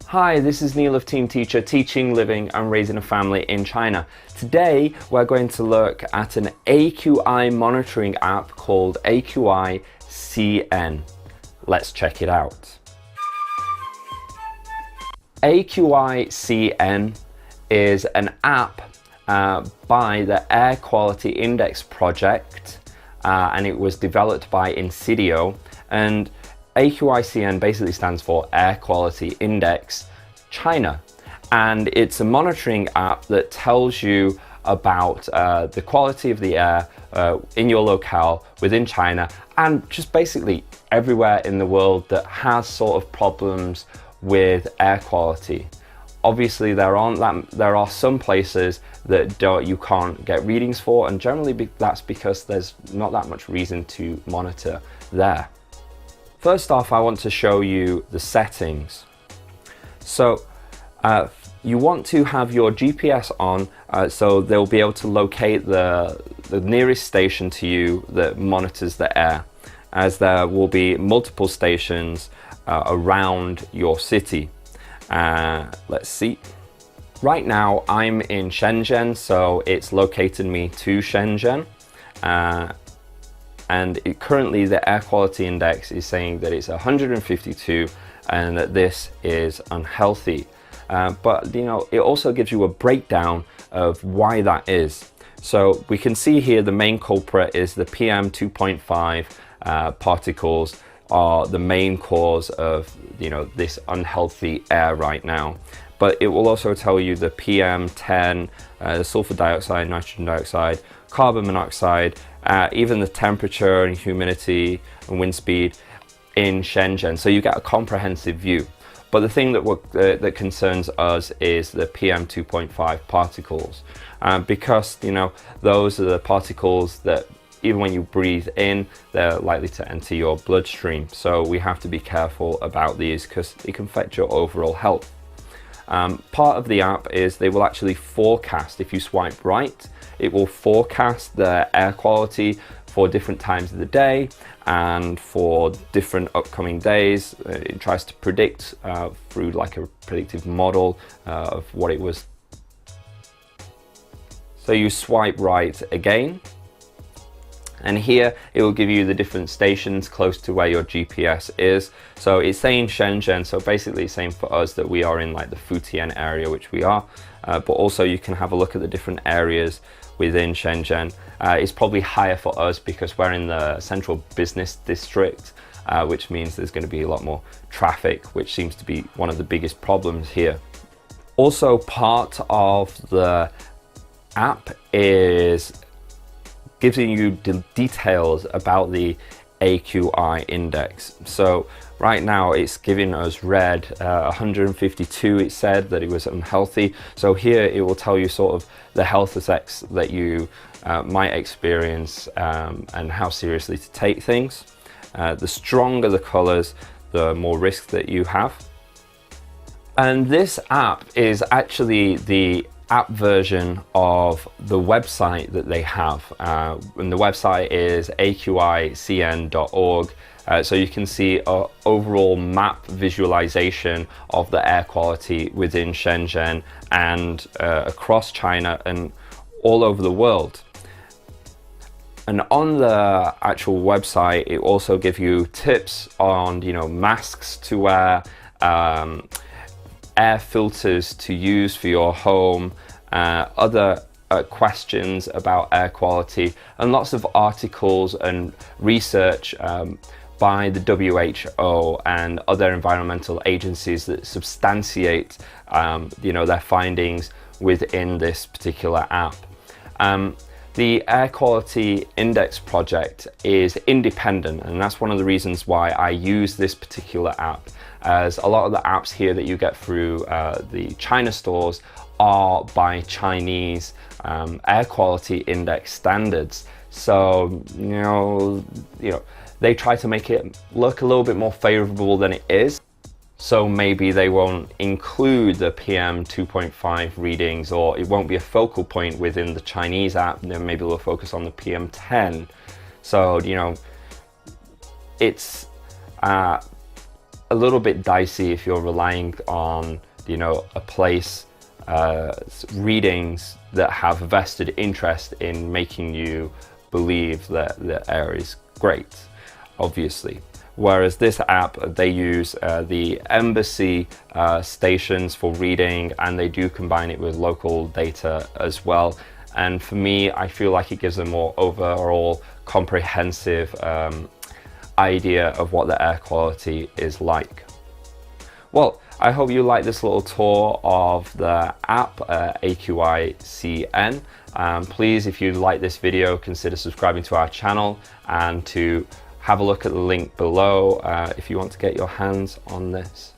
Hi, this is Neil of Team Teacher, teaching, living and raising a family in China. Today we're going to look at an AQI monitoring app called AQICN. Let's check it out. AQICN is an app by the Air Quality Index project, and it was developed by Insidio. And AQICN basically stands for Air Quality Index China, and it's a monitoring app that tells you about the quality of the air in your locale within China, and just basically everywhere in the world that has sort of problems with air quality. Obviously there are some places that you can't get readings for, and generally that's because there's not that much reason to monitor there. First off, I want to show you the settings. So you want to have your GPS on, so they'll be able to locate the nearest station to you that monitors the air, as there will be multiple stations around your city. Let's see. Right now I'm in Shenzhen, so it's located me to Shenzhen. And currently the air quality index is saying that it's 152 and that this is unhealthy. But you know, it also gives you a breakdown of why that is. So we can see here the main culprit is the PM 2.5 particles are the main cause of, you know, this unhealthy air right now. But it will also tell you the PM 10, the sulfur dioxide, nitrogen dioxide, carbon monoxide, even the temperature and humidity and wind speed in Shenzhen. So you get a comprehensive view. But the thing that concerns us is the PM 2.5 particles, because you know those are the particles that even when you breathe in, they're likely to enter your bloodstream. So we have to be careful about these because it can affect your overall health. Part of the app is they will actually forecast. If you swipe right, it will forecast the air quality for different times of the day and for different upcoming days. It tries to predict through like a predictive model of what it was. So you swipe right again, and here it will give you the different stations close to where your GPS is. So it's saying Shenzhen, so basically it's saying for us that we are in like the Futian area, which we are, but also you can have a look at the different areas within Shenzhen. It's probably higher for us because we're in the central business district, which means there's going to be a lot more traffic, which seems to be one of the biggest problems here. Also, part of the app is giving you details about the AQI index. So right now it's giving us red, 152 it said that it was unhealthy. So here it will tell you sort of the health effects that you might experience and how seriously to take things. The stronger the colors, the more risk that you have. And this app is actually the app version of the website that they have, and the website is AQICN.org. So you can see an overall map visualization of the air quality within Shenzhen and across China and all over the world. And on the actual website, it also gives you tips on, you know, masks to wear, air filters to use for your home, other questions about air quality, and lots of articles and research by the WHO and other environmental agencies that substantiate you know, their findings within this particular app. The Air Quality Index project is independent, and that's one of the reasons why I use this particular app, as a lot of the apps here that you get through the China stores are by Chinese air quality index standards. So you know they try to make it look a little bit more favorable than it is. So maybe they won't include the PM 2.5 readings, or it won't be a focal point within the Chinese app. Then maybe they'll focus on the PM 10. So you know, it's a little bit dicey if you're relying on, a place readings that have vested interest in making you believe that the air is great, obviously. Whereas this app, they use the embassy stations for reading, and they do combine it with local data as well. And for me, I feel like it gives a more overall comprehensive idea of what the air quality is like. Well, I hope you like this little tour of the app AQICN. Please, if you like this video, consider subscribing to our channel and to have a look at the link below if you want to get your hands on this.